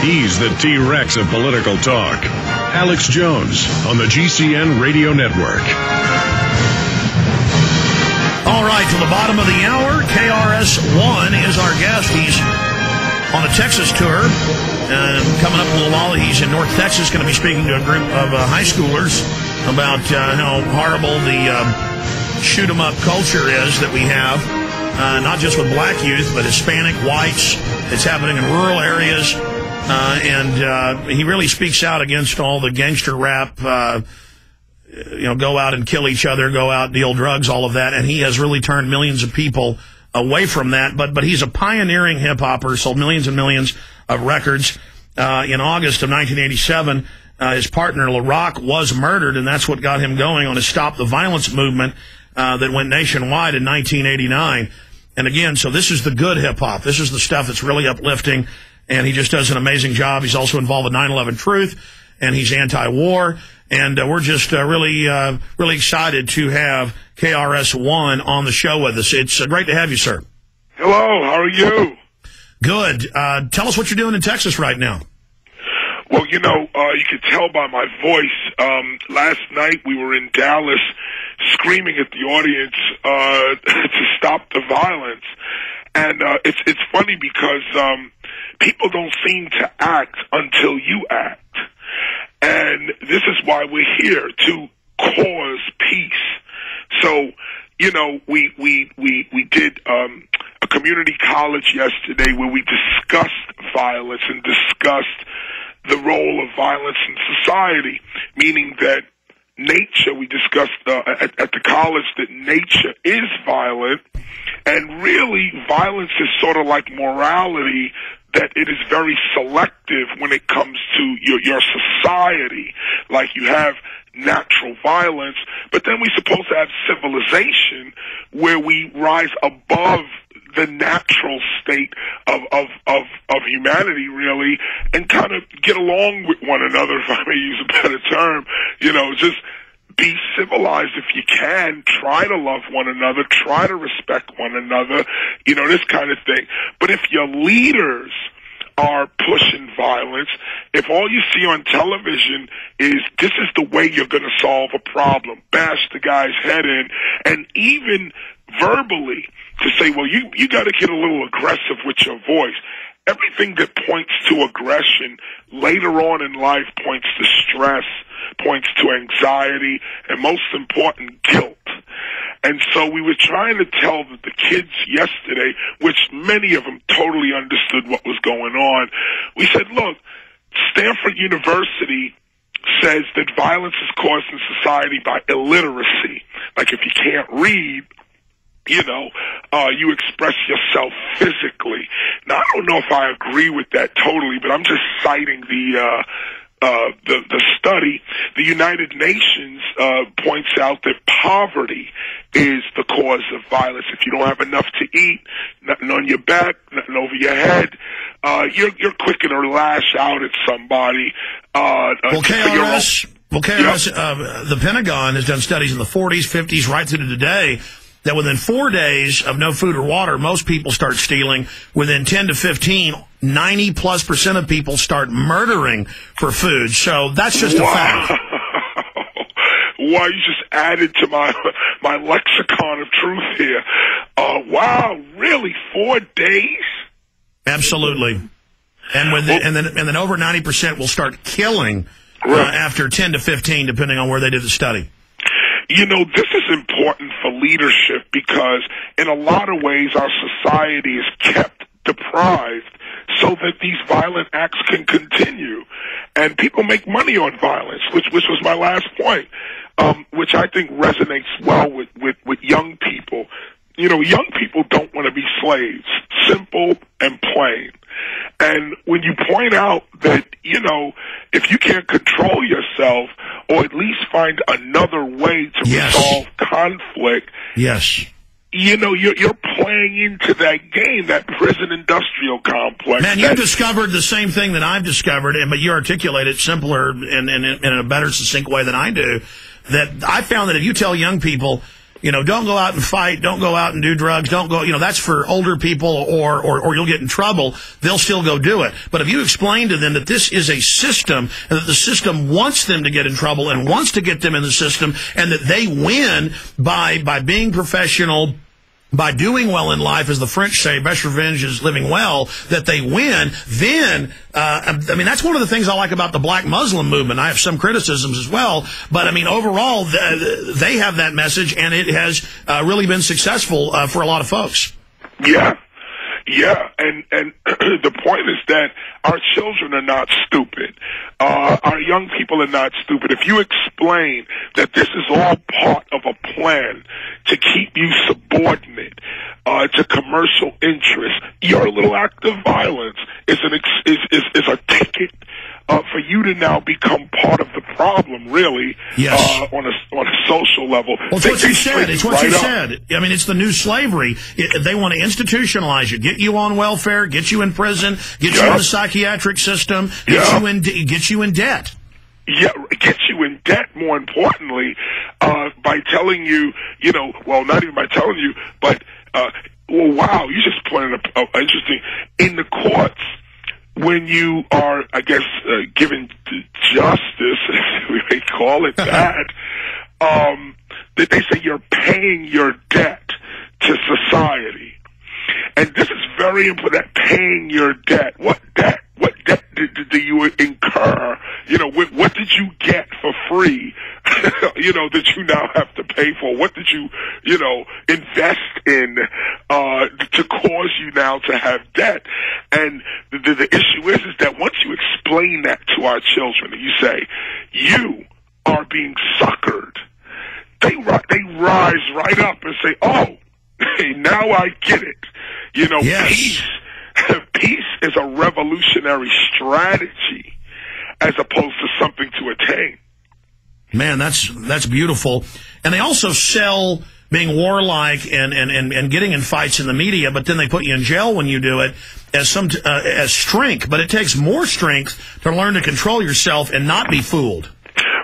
He's the T-Rex of political talk. Alex Jones on the GCN Radio Network. All right, to the bottom of the hour, KRS-One is our guest. He's on a Texas tour, and coming up in a little while, he's in North Texas, going to be speaking to a group of high schoolers about how horrible the shoot-em-up culture is that we have, not just with black youth, but Hispanic, whites. It's happening in rural areas, and he really speaks out against all the gangster rap, go out and kill each other, go out and deal drugs, all of that, and he has really turned millions of people away from that. But he's a pioneering hip-hopper, sold millions and millions of records. In August of 1987, his partner, LaRock, was murdered, and that's what got him going on his Stop the Violence movement that went nationwide in 1989. And again, so this is the good hip-hop. This is the stuff that's really uplifting, and he just does an amazing job. He's also involved with 9/11 Truth, and he's anti-war. And we're just really excited to have KRS-One on the show with us. It's great to have you, sir. Hello, how are you? Good. Tell us what you're doing in Texas right now. Well, you can tell by my voice. Last night we were in Dallas screaming at the audience to stop the violence. And it's funny because people don't seem to act until you act. And this is why we're here, to cause peace. So, we did a community college yesterday where we discussed violence and discussed the role of violence in society, meaning that nature, we discussed at the college that nature is violent, and really violence is sort of like morality, that it is very selective when it comes to your society. Like you have natural violence, but then we're supposed to have civilization where we rise above the natural state of humanity, really, and kind of get along with one another, if I may use a better term. Just be civilized if you can. Try to love one another. Try to respect one another. This kind of thing. But if your leaders are pushing violence, if all you see on television is this is the way you're going to solve a problem, bash the guy's head in, and even verbally to say, well, you got to get a little aggressive with your voice. Everything that points to aggression later on in life points to stress, points to anxiety, and most important, guilt. And so we were trying to tell the kids yesterday, which many of them totally understood what was going on. We said, look, Stanford University says that violence is caused in society by illiteracy. Like if you can't read, you express yourself physically. Now, I don't know if I agree with that totally, but I'm just citing the study. The United Nations points out that poverty is the cause of violence. If you don't have enough to eat, nothing on your back, nothing over your head, you're quicker to lash out at somebody. KRS, the Pentagon has done studies in the 40s, 50s, right through to today, that within 4 days of no food or water, most people start stealing. Within 10 to 15, 90+% of people start murdering for food. So that's just a fact. Wow, you just added to my lexicon of truth here. Wow, really? 4 days? Absolutely. And then over 90% will start killing after 10 to 15, depending on where they did the study. This is important for leadership because in a lot of ways our society is kept deprived so that these violent acts can continue. And people make money on violence, which was my last point, which I think resonates well with young people. Young people don't want to be slaves, simple and plain. And when you point out that, if you can't control yourself or at least find another way to resolve conflict, you're playing into that game, that prison industrial complex. Man, you discovered the same thing that I've discovered, but you articulate it simpler and in a better succinct way than I do. That I found that if you tell young people, don't go out and fight, don't go out and do drugs, don't go, that's for older people or you'll get in trouble, they'll still go do it. But if you explain to them that this is a system and that the system wants them to get in trouble and wants to get them in the system and that they win by being professional, by doing well in life, as the French say, best revenge is living well, that they win, then, that's one of the things I like about the black Muslim movement. I have some criticisms as well, but, overall, they have that message, and it has really been successful for a lot of folks. Yeah. Yeah, and the point is that our children are not stupid. Our young people are not stupid. If you explain that this is all part of a plan to keep you subordinate to commercial interests, your little act of violence is a ticket for you to now become part of the problem, really, yes. On a social level. Well, it's what you said. It's what you said. It's the new slavery. They want to institutionalize you, get you on welfare, get you in prison, get you in the psychiatric system, get you in debt. Yeah, it gets you in debt, more importantly, by telling you, not even by telling you, but, wow, you just pointed up interesting. In the courts, when you are, I guess, given justice, we may call it that, that they say you're paying your debt to society. And this is very important, that paying your debt. What debt? What debt do you incur? What did you get for free, that you now have to pay for? What did you, invest in to cause you now to have debt? And the issue is that once you explain that to our children and you say, you are being suckered, they rise right up and say, oh, now I get it. Yes. Peace is a revolutionary strategy as opposed to something to attain. Man, that's beautiful. And they also sell being warlike and getting in fights in the media, but then they put you in jail when you do it as strength. But it takes more strength to learn to control yourself and not be fooled.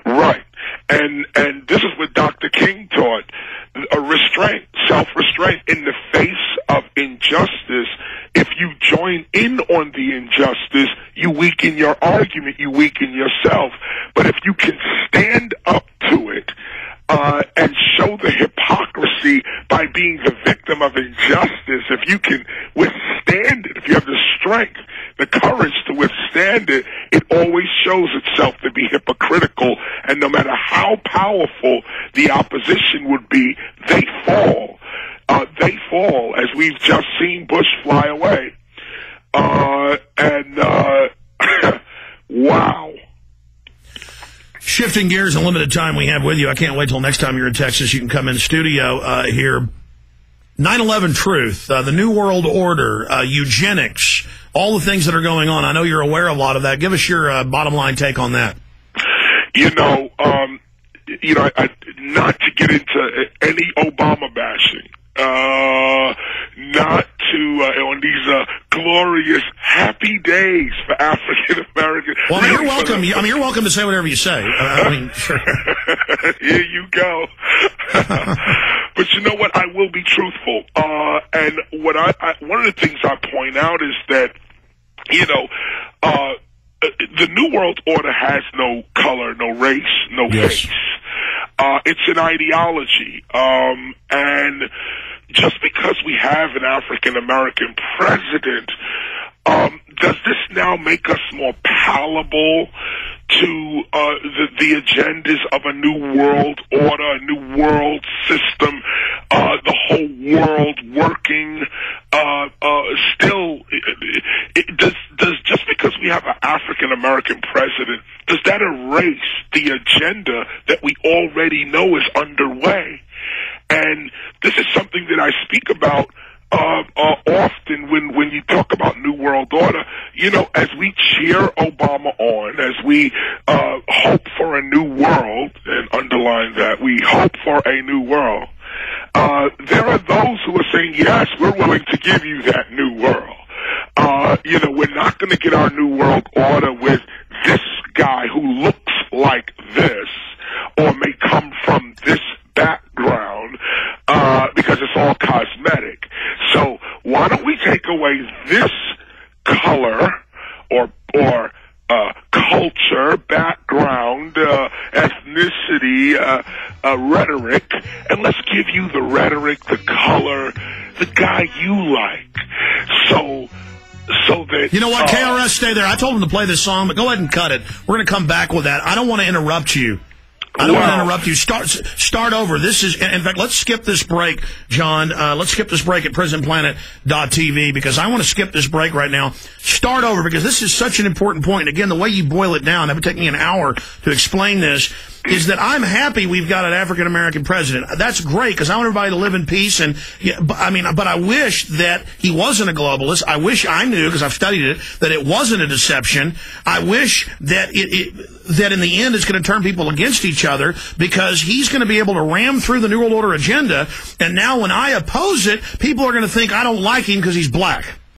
Right. And this is what Dr. King taught. A restraint, self-restraint in the face of injustice. If you join in on the injustice, you weaken your argument, you weaken yourself. But if you can stand up to it and show the hypocrisy by being the victim of injustice, if you can withstand it, if you have the strength, the courage to withstand it, it always shows itself to be hypocritical. And no matter how powerful the opposition would be, they fall. They fall, as we've just seen Bush fly away. Wow. Shifting gears, a limited time we have with you. I can't wait till next time you're in Texas. You can come in the studio here. 9/11 truth, the New World Order, eugenics, all the things that are going on. I know you're aware of a lot of that. Give us your bottom line take on that. Not to get into any Obama bashing, not to on these glorious happy days for African Americans. Well, you're welcome. You're welcome to say whatever you say. Sure. Here you go. But you know what? I will be truthful. And what one of the things I point out is that, the New World Order has no color, no race, no face. It's an ideology. And just because we have an African-American president, does this now make us more palatable to the agendas of a new world order, a new world system, the whole world working? Does just because we have an African American president, does that erase the agenda that we already know is underway? And this is something that I speak about often when you talk about New World Order. As we cheer Obama on, as we hope for a new world, and underline that, we hope for a new world, there are those who are saying, yes, we're willing to give you that new world. We're not going to get our New World Order with this guy who looks like this or may come from this background. or culture, background, ethnicity, rhetoric, and let's give you the rhetoric, the color, the guy you like. So that... You know what, KRS, stay there. I told him to play this song, but go ahead and cut it. We're going to come back with that. I don't want to interrupt you. I don't want to interrupt you. Start over. This is, in fact, let's skip this break, John. Let's skip this break at prisonplanet.tv because I want to skip this break right now. Start over because this is such an important point. And again, the way you boil it down, it would take me an hour to explain this, is that I'm happy we've got an African-American president. That's great because I want everybody to live in peace. And but I wish that he wasn't a globalist. I wish I knew, because I've studied it, that it wasn't a deception. I wish that that in the end it's going to turn people against each other because he's going to be able to ram through the New World Order agenda. And now when I oppose it, people are going to think I don't like him because he's black.